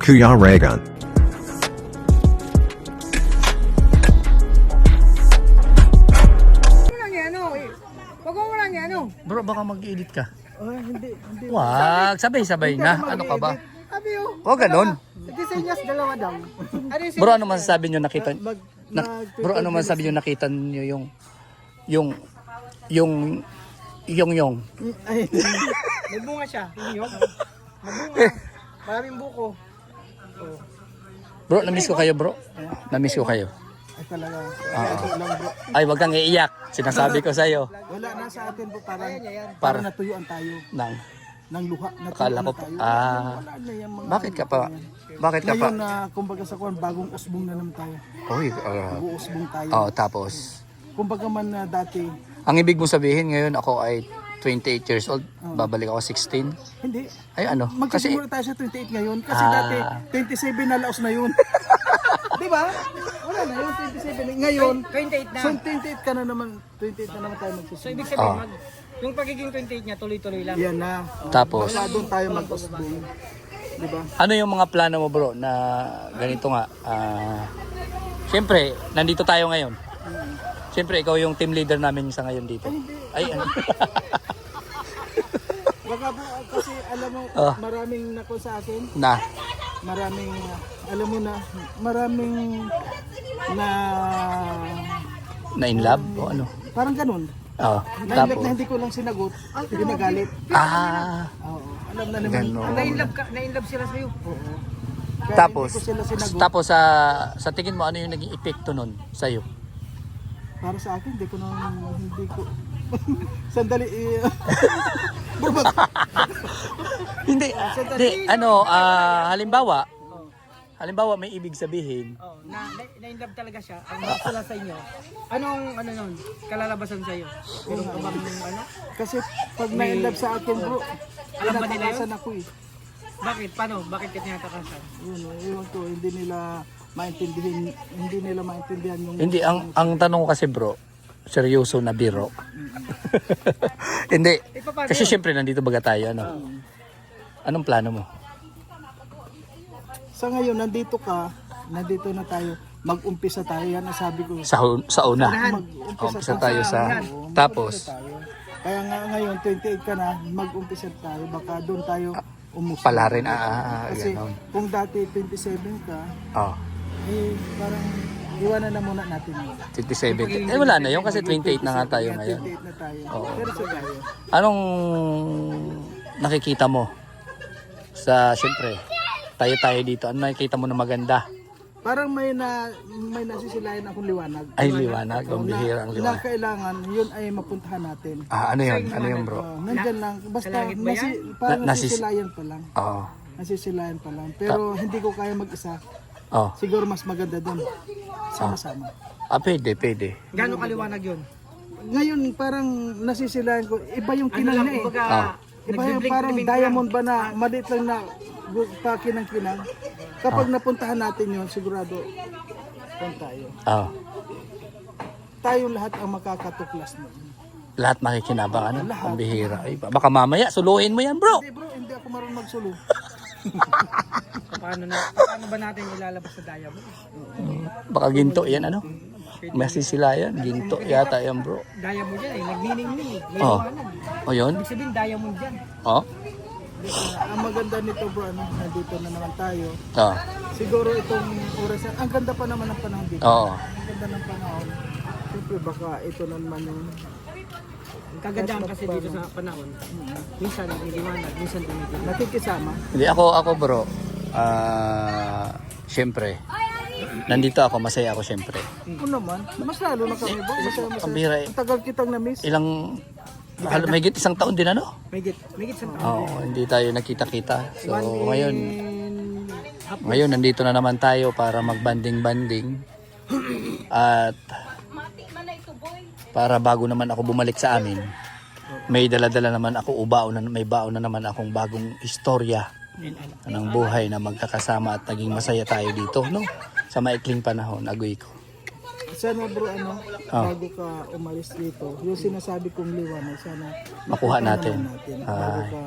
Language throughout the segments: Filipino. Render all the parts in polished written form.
Kuya Regan. Wag mo lang yan, ano? Bro, baka mag-edit ka. Hindi. Wag, sabay-sabay na. Ano ka ba? Sabi yun. O, ganun. Sige, senyas, dalawa daw. Ano yung Bro, ano man sabi nyo nakita? Bro, ano man sabi nyo nakita nyo yung Ay, may bunga siya. Yung mabunga. Maraming buko. Oh. Bro, namiss ko kayo, bro. Namiss ko kayo. Ay, talaga. Oo. Ito lang, bro. Ay, wag kang iiyak. Sinasabi ko sa'yo. Wala na sa atin po para Para- natuyuan tayo Nang, ng luha. akala ko pa. Wala na yan, mga Bakit ka pa? ano yan. Bakit ka pa? Ngayon na kumbaga sa kuwan, bagong usbong na naman tayo. Uy, Mag-uusbong tayo. tapos. Kumbaga man na dati, Ang ibig mo sabihin ngayon, ako ay 28 years old. Babalik ako 16. hindi. Ay, ano? Kasi, Magsisimula tayo sa 28 ngayon kasi Ah. dati 27 na laos na yun. Di ba? Wala na yun, 27. Ngayon, 28 na. so 28 ka na naman, 28 na naman tayo So magsisimula. ibig sabihin, Ah. yung pagiging 28 niya tuloy-tuloy lang. Yan na. tapos. Wala doon tayo mag-usbong. Di ba? Ano yung mga plano mo, bro, na ganito nga? Siyempre, nandito tayo ngayon. Siyempre, ikaw yung team leader namin sa ngayon dito. Ay, ano? Baka po, kasi alam mo, Ah. maraming nako sa akin, na. maraming, alam mo na, maraming na, Na in love o ano? parang ganun. Oo. Na Tapos. na hindi ko lang sinagot, ginagalit. Ah. Oo, alam na naman. Ganon. Na-inlove sila sa'yo. Oo. Kaya Tapos. hindi ko sila sinagot. Tapos sa tingin mo, ano yung naging epekto nun sa'yo? Para sa akin, hindi ko. Sandali, Hindi. Hindi. Ano, halimbawa may ibig sabihin. Oh, na-inlove talaga siya. Ang love sila sa inyo. Anong ano nun? Kalalabasan sa'yo? Meron ka bang ano? kasi pag na-inlove sa akin bro, Alam ba nila yun? tinatakasan ako eh. Bakit? Paano? Bakit ka tinatakasan? Yun, ewan ko, hindi nila maintindihan yung... Hindi, ang tanong ko kasi bro, seryoso na biro. Hindi. paano Kasi syempre nandito baga tayo, ano? Anong plano mo? Sa ngayon, nandito na tayo, mag-umpisa tayo, yan ang sabi ko. Sa una. Mag-umpisa Umpisa tayo sa Oo, tapos tayo. Kaya nga ngayon, 28 ka na, mag-umpisa tayo, baka doon tayo umusok. pala rin Kasi ganon. kung dati 27 ka, Oh, parang iwanan na muna natin yun. 27. Wala na yun kasi 28 na nga tayo ngayon. 28 na tayo. Oo. Pero sa tayo. Anong nakikita mo sa syempre tayo dito? Ano nakikita mo na maganda? Parang may nasisilayan akong liwanag. Ay, liwanag. Ang bihira ang Na liwanag. kailangan, yun ay mapuntahan natin. Ano yun? Ano yun bro? Nandyan lang, basta langit ba yan? parang Na- nasisilayan pa lang. Oo. Nasisilayan pa lang. Pero hindi ko kaya mag-isa. Oh. Siguro mas maganda doon. Sama-sama. Pwede. Gano'ng kaliwanag yun? Ngayon parang nasisilayan ko, iba yung kinang niya eh. Kumbaga, Iba yung parang diamond ba na maliit lang na paki ng kinang. Kapag napuntahan natin yun, sigurado kung tayo. Oh. Tayo lahat ang makakatuklas nun. Lahat makikinabang ano? Ang bihira. Ay, baka mamaya suluhin mo yan bro. Hindi bro, hindi ako marunong magsulo. paano ba natin ilalabas sa diamond? Baka ginto yan ano? Masisilayan. Ginto yata yan bro. Diamond yan eh, nagniningning eh. May Oh. liwanag. O yun? Ibig sabihin diamond yan. Oh. Ang maganda nito bro, nandito na naman tayo. Oh. Siguro itong oras, ang ganda pa naman ng panahon dito. Oo. Ang ganda ng panahon. Siyempre baka ito na naman yung Ang kagandahan kasi dito sa panahon, minsan nililiwanag, minsan tumitingin. nakikisama. Hindi ako bro. Syempre. Nandito ako, masaya ako syempre. Oo naman, mas lalo na kami bro. Masaya. Ang bihira eh. Ang tagal kitang na-miss. Ilang may git isang taon din ano? May git sa Oo, hindi tayo nakita-kita. So ngayon, and ngayon nandito na naman tayo para magbanding-banding. At para bago naman ako bumalik sa amin, may dala-dala naman ako may baon na naman akong bagong istorya ng buhay na magkakasama at naging masaya tayo dito, no? Sa maikling panahon, agoy ko. Sana bro, bago ka umalis dito, yung sinasabi kong liwanag, sana Makuha naman natin. bago Ay. ka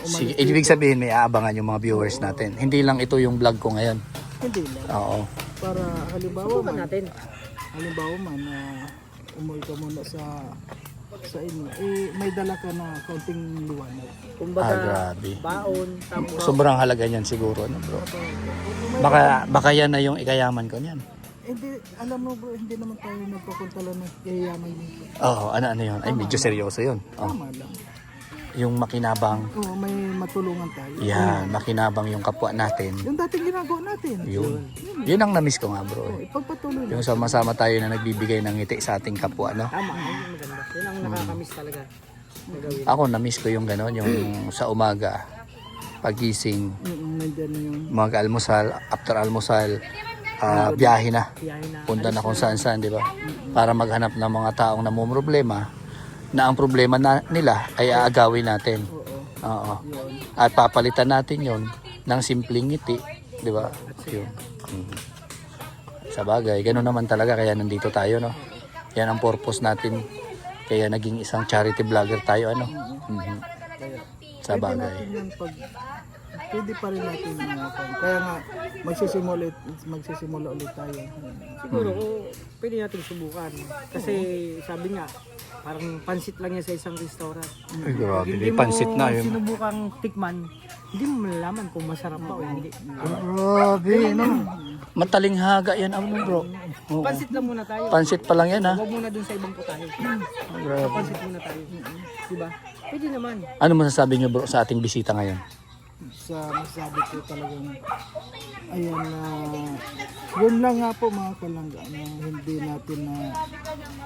Sige, ibig sabihin may aabangan yung mga viewers natin. Hindi lang ito yung vlog ko ngayon. Hindi lang. Oo. Para halimbawa Subukan man, natin. na umuwi ka muna sa inyo, may dala ka na kaunting liwanag. Kumbaga, Grabe. baon, tapos Sobrang halaga niyan siguro, no, bro. Baka yan na yung ikayaman ko niyan. Hindi, alam mo bro, hindi naman tayo nagpupunta lang ng yayaman dito. Oo, ano yun? Ay, medyo seryoso yun. Oh. Tama lang. Yung makinabang. Oo, may matulungan tayo. Yan, makinabang yung kapwa natin. Yung dating ginagawa natin. Yun ang namiss ko nga, bro. Ipagpatuloy lang. Yung sama-sama tayo na nagbibigay ng ngiti sa ating kapwa, no? tama, yun yung maganda. Yun ang nakakamiss talaga na gawin. Ako, namiss ko yung gano'n, yung sa umaga, pagising, Nandiyan na yung... mag-almusal, after almusal, biyahe na. Biyahe na. Punta na kung saan-saan, di ba? Para maghanap ng mga taong namumroblema, na ang problema nila ay aagawin natin. Oo. At papalitan natin yon ng simpleng ngiti, di ba? Yun. Sa bagay, gano'n naman talaga, kaya nandito tayo, no? Yan ang purpose natin. Kaya naging isang charity vlogger tayo, ano? Sa bagay. Pwede pa rin natin kaya nga magsisimula ulit tayo. Siguro, pwede natin subukan. Kasi sabi nga, parang pansit lang yan sa isang restaurant. Ay, grabe. Hindi mo Pansit na yun. sinubukang tikman, hindi mo malalaman kung masarap ba o hindi. Grabe, no? Matalinghaga yan, ano, bro? Oo. Pansit lang muna tayo. Pansit pa lang yan, ha? Huwag muna dun sa ibang putahe. Grabe. Pansit muna tayo. Diba? Pwede naman. Ano masasabi nyo, bro, sa ating bisita ngayon? Sa masabi ko talagang ayan yun lang nga po mga kalangga na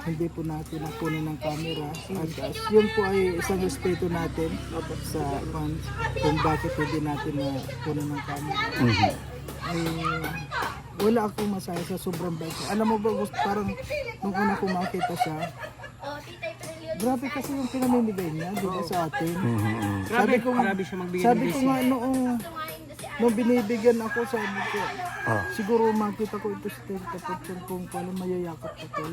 hindi po natin nakunin ng camera at yun po ay isang respeto natin sa fans kung bakit hindi natin na kunin ng camera. Ay, wala akong masaya sa sobrang bait. Alam mo ba, parang nung una ko makita siya, grabe kasi yung pinamimigay niya, di ba, sa atin. Grabe siya magbigay Sabi ng ko nga nung binibigyan ako, sabi ko, Oh. siguro makita ko ito sa Tita kung paano mayayakap ako.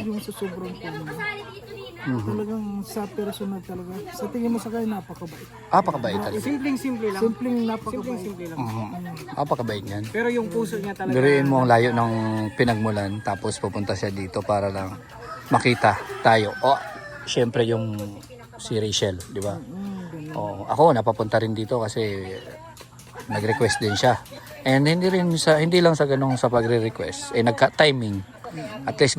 Yung sa sobrang kanya. Talagang sa personal talaga. Sa tingin mo sa kanya, napakabait. Pakabait talaga. Simpleng-simple lang. Simpleng napakabait. Simple lang. Pakabait yan. Pero yung puso niya talaga. Biruin mo ang layo ng pinagmulan, tapos pupunta siya dito para lang makita tayo. O, syempre yung si Rachel, di ba? Oo, ako napapunta rin dito kasi nag-request din siya. And hindi lang sa ganung sa pagre-request, nagka-timing. At least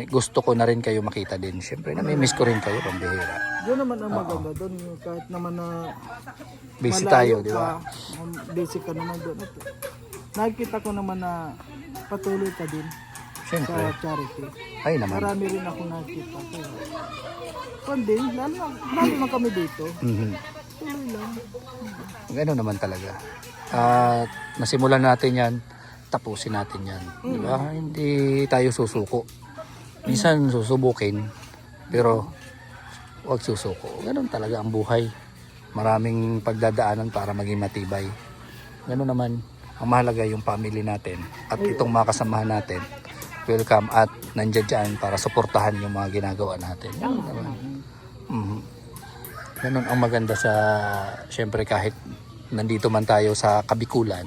gusto ko na rin kayo makita din. Syempre, nami-miss ko rin kayo, pambihira. Yun naman ang maganda doon. Kahit naman na Busy malayo tayo, di ba? busy ka naman doon. Nakikita ko naman na patuloy ka din Syempre. sa charity. Ay naman. Marami rin ako nakita. Kundi, lalo na kami dito. Tuloy lang. Gano'n naman talaga. At nasimulan natin yan, tapusin natin yan. Di ba? Hindi tayo susuko. Minsan susubukin, pero huwag susuko. Gano'n talaga ang buhay. Maraming pagdadaanan para maging matibay. Gano'n naman. Ang mahalaga yung family natin at itong mga kasamahan natin. Welcome at nandiyan dyan para suportahan yung mga ginagawa natin. Gano'n naman. Ganun ang maganda sa, syempre kahit nandito man tayo sa Kabikulan,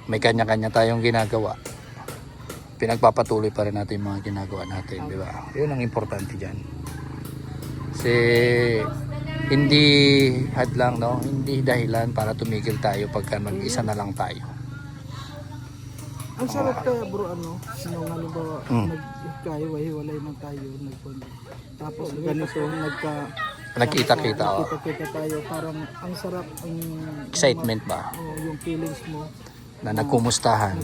may kanya-kanya tayong ginagawa. Pinagpapatuloy pa rin natin yung mga ginagawa natin, di ba? Yun ang importante dyan. Kasi hindi hadlang, no? Hindi dahilan para tumigil tayo pagka mag-isa na lang tayo. Ang sarap kaya bro, nung halimbawa, nagkahiwa-hiwalay na tayo, tapos ganito, Nagkita-kita, Nagkita-kita tayo, parang ang sarap, ang excitement ba? yung feelings mo, Na nagkumustahan.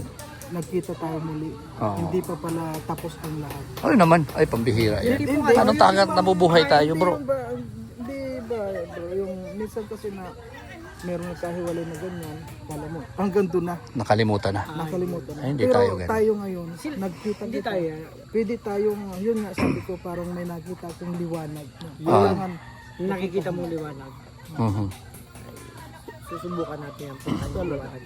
nagkita tayo muli. Hindi pa pala tapos ang lahat. Ano naman? Ay, pambihira yan. Anong tagat nabubuhay tayo, bro? Hindi ba, bro, yung minsan kasi na meron nagkahiwalay na ganyan, kala mo, hanggang doon na, Nakalimutan na. nakalimutan na. Ay, hindi Pero tayo ganun. tayo ngayon, nagkita Hindi kita. tayo. Pwede tayong, yun nga sabi ko, parang may nakita akong liwanag. Yung nakikita mo liwanag. Susubukan natin yan. Liwanag.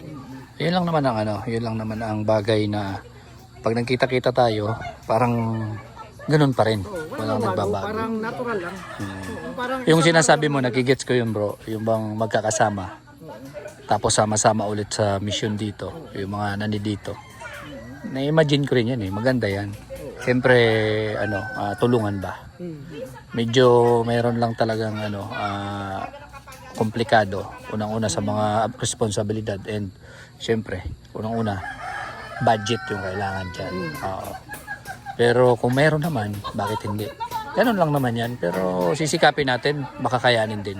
Yun lang naman ang yun lang naman ang bagay na pag nagkita-kita tayo, parang ganun pa rin. Oo, Walang walang bago, nagbabago. parang natural lang. Oo, parang Yung sinasabi mo, nagigets ko yun bro, yung bang magkakasama. Tapos sama-sama ulit sa mission dito, yung mga nandito. Na-imagine ko rin yan maganda yan. Siyempre, tulungan ba? Medyo mayroon lang talagang komplikado. Unang-una sa mga responsibilidad and siyempre, unang-una, budget yung kailangan dyan. Pero kung mayroon naman, bakit hindi? Ganun lang naman yan. Pero sisikapin natin, makakayanin din.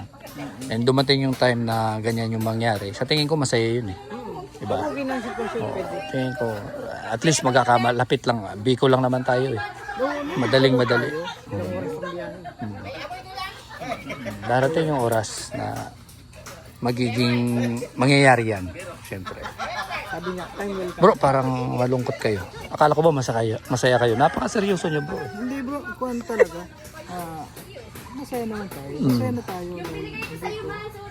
And dumating yung time na ganyan yung mangyari. Sa tingin ko masaya yun Diba? okay na ang sitwasyon, pwede. Tingin ko, at least magkakalapit lang. Bicol lang naman tayo Madaling madali. Ilang oras ang biyahe. Darating yung oras na magiging mangyayari yan. Siyempre. Sabi niya, time will come. Bro, parang malungkot kayo. Akala ko ba masaya kayo? Napaka-seryoso niyo bro. Hindi bro, kung talaga, masaya naman tayo. Masaya na tayo dito.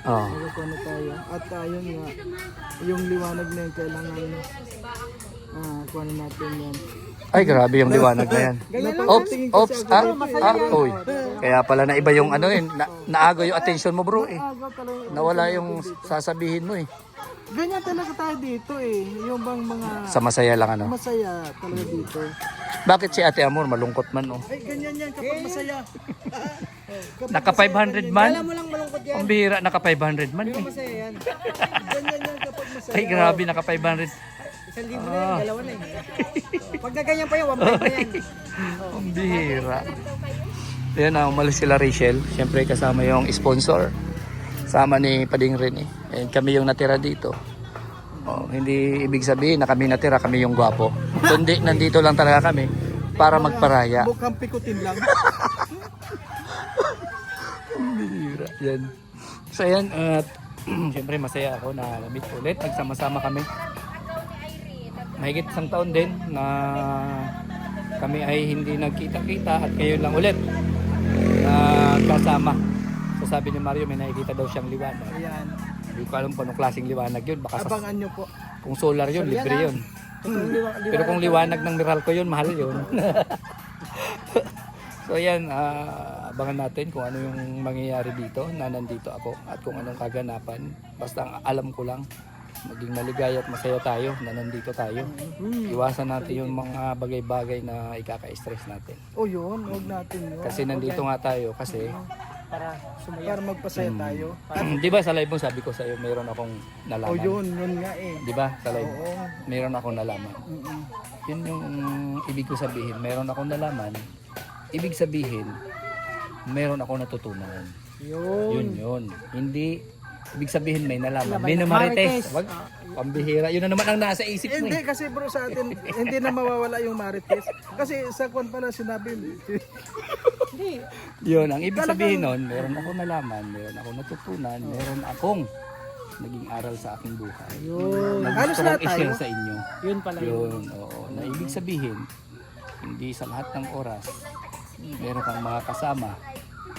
Oh. Nagkuhan na tayo. At yun nga, yung liwanag na yun, kailangan kuha natin yan. Ay, grabe yung liwanag na yan. Oops, oops, oy. Kaya pala na iba yung naago yung attention mo bro Agaw talaga. Nawala yung sasabihin mo Ganyan talaga tayo dito Yung bang mga Sa masaya lang masaya talaga dito. Bakit si Ate Amor malungkot man Ay, ganyan yan kapag masaya. Naka 500 man? Alam mo lang malungkot yan. Ang bihira, naka 500 man Masaya yan. Ganyan yan kapag masaya. Ay, grabe, naka 500. 1,000 na yan, dalawa na Pag naganyan pa yan, 1,500 na yan. Ang bihira. Yan umalis sila Rachel. Siyempre kasama yung sponsor. Sama ni Pading rin And kami yung natira dito. Hindi ibig sabihin na kami natira, kami yung gwapo. Kundi nandito lang talaga kami para magparaya. Mukhang pikutin lang. Ang bihira. Yan. So yan, at siyempre masaya ako na lamit ulit. Nagsama-sama kami. Mahigit isang taon din na kami ay hindi nagkita-kita at ngayon lang ulit kasama. So sabi ni Mario may nakikita daw siyang liwanag. Ayan. Hindi ko alam kung anong klaseng liwanag yun. Baka Abangan nyo po. kung solar yun, libre yun. Pero kung liwanag ng Meralco yun, mahal yun. So yan, abangan natin kung ano yung mangyayari dito na nandito ako at kung anong kaganapan. Basta ang alam ko lang, maging maligaya at masaya tayo na nandito tayo. Iwasan natin yung mga bagay-bagay na ikaka-stress natin. Yun. Huwag natin yun. Kasi nandito nga tayo kasi Para sumaya. Para magpasaya tayo. di ba sa live mo sabi ko sa iyo mayroon akong nalaman. Yun nga Di ba sa live? Oo. Mayroon akong nalaman. Mm-mm. Yun yung ibig ko sabihin, mayroon akong nalaman. Ibig sabihin, mayroon akong natutunan. Yun. Hindi ibig sabihin may nalaman. May namarites. Wag, pambihira. Yun na naman ang nasa isip mo. Hindi kasi bro sa atin hindi na mawawala yung marites. Kasi sa kwan pala sinabi Hindi. Yun, ang ibig sabihin nun, meron akong nalaman, meron akong natutunan, meron akong naging aral sa aking buhay. Yun. Na Halos gusto lahat kong i-share tayo. sa inyo. Yun pala yun. Yun, oo. Na ibig sabihin, hindi sa lahat ng oras, meron kang mga kasama.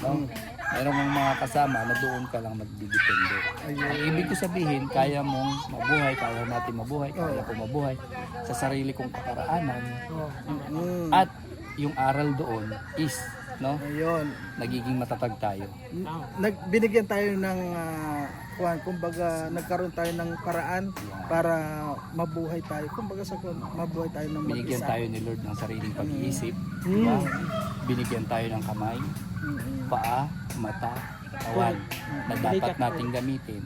No? Meron kang mga kasama na doon ka lang magdidepende. Ang ibig ko sabihin, kaya mong mabuhay, kaya natin mabuhay, kaya ko mabuhay sa sarili kong kaparaanan. At yung aral doon is, no, Ayun. nagiging matatag tayo. Binigyan tayo ng kumbaga nagkaroon tayo ng paraan para mabuhay tayo. Kumbaga sa mabuhay tayo ng Binigyan mag-isa. tayo ni Lord ng sariling pag-iisip. Diba? Binigyan tayo ng kamay, paa, mata, katawan na dapat nating gamitin,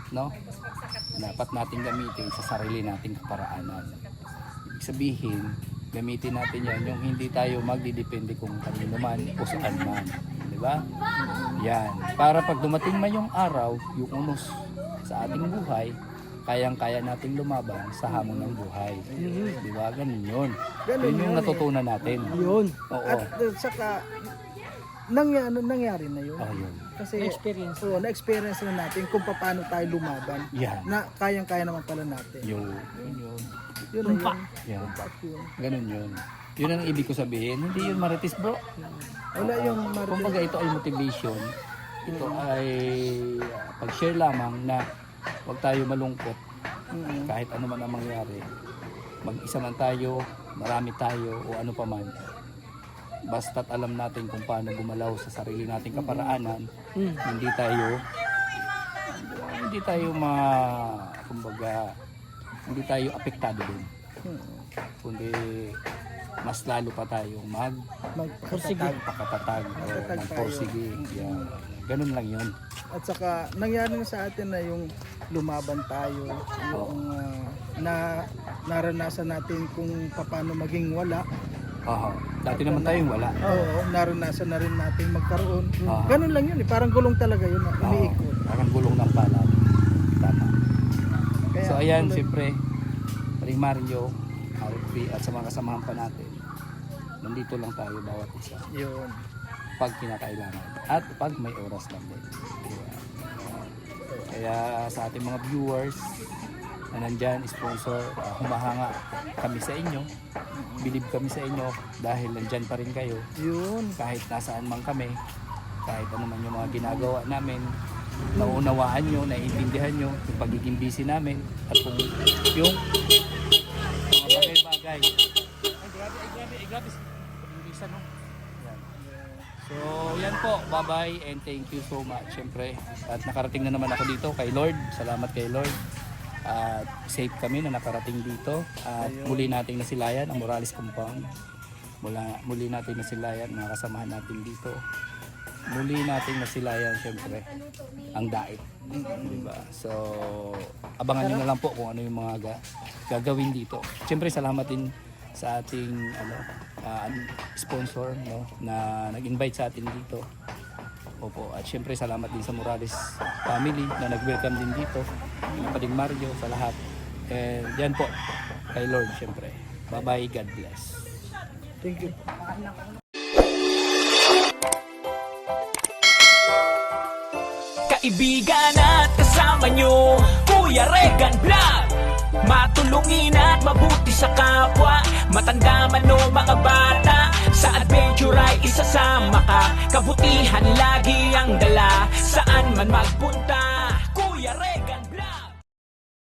no? Dapat nating gamitin sa sarili nating kaparaanan. Ibig sabihin, gamitin natin yan yung hindi tayo magdidepende kung kanino man o saan man. Di ba? Yan. Para pag dumating man yung araw, yung unos sa ating buhay, kayang-kaya nating lumaban sa hamon ng buhay. Di ba? Ganun yun. Ganun Yun yung yun natutunan natin. Yun. Oo. At saka nangyari na yun. Oh, yun. Kasi Experience. na-experience na natin kung paano tayo lumaban. Yan. Na kayang-kaya naman pala natin. Yun. Yun. Yun na yun. Yan. Yun. Ganun yun. Yun ang ibig ko sabihin. Hindi yun marites bro. Wala yung Kumbaga ito ay motivation. Ito ay pag-share lamang na huwag tayo malungkot. Kahit ano man ang mangyari. Mag-isa man tayo, marami tayo o ano pa man. basta't alam natin kung paano gumalaw sa sarili nating kaparaanan, hindi tayo kumbaga, hindi tayo apektado din. Kundi mas lalo pa tayong pakapatag o magporsige. Yeah. Ganun lang yun. At saka nangyari sa atin na yung lumaban tayo, yung naranasan natin kung paano maging wala. Dati naman tayong wala. Oo, naranasan na rin natin magkaroon. Ganun lang yun, parang gulong talaga yun, umiikot. Parang gulong ng palad. Tama. Kaya, So ayan, siyempre, Mario, RP at sa mga kasamahan pa natin, nandito lang tayo bawat isa yun. pag kinakailangan at pag may oras lang din. Kaya sa ating mga viewers na nandyan, sponsor, humahanga kami sa inyo, bilib kami sa inyo dahil nandyan pa rin kayo. Yun. Kahit nasaan man kami, kahit ano man yung mga ginagawa namin, naunawaan nyo, naiintindihan nyo yung pagiging busy namin at kung yung mga bagay-bagay. Ay, grabe. Bilisan, no? Yan. So, yan po. Bye-bye and thank you so much. Siyempre, at nakarating na naman ako dito kay Lord. Salamat kay Lord. At safe kami na nakarating dito. At muli nating nasilayan ang Morales Compound. Muli natin nasilayan mga kasamahan natin dito. Muli nating nasilayan siyempre ang daig. Diba? So, abangan nyo na lang po kung ano yung mga gagawin dito. Siyempre, salamat din sa ating sponsor, no, na nag-invite sa atin dito. Opo, at siyempre salamat din sa Morales family na nag-welcome din dito. Pading Mario, sa lahat. And yan po, kay Lord siyempre. Bye-bye, God bless. Thank you. Kaibigan at kasama nyo, Kuya Regan Vlog. Matulungin at mabuti sa kapwa, matanda man o mga bata, sa adventure ay isasama ka. Kabutihan lagi ang dala, saan man magpunta.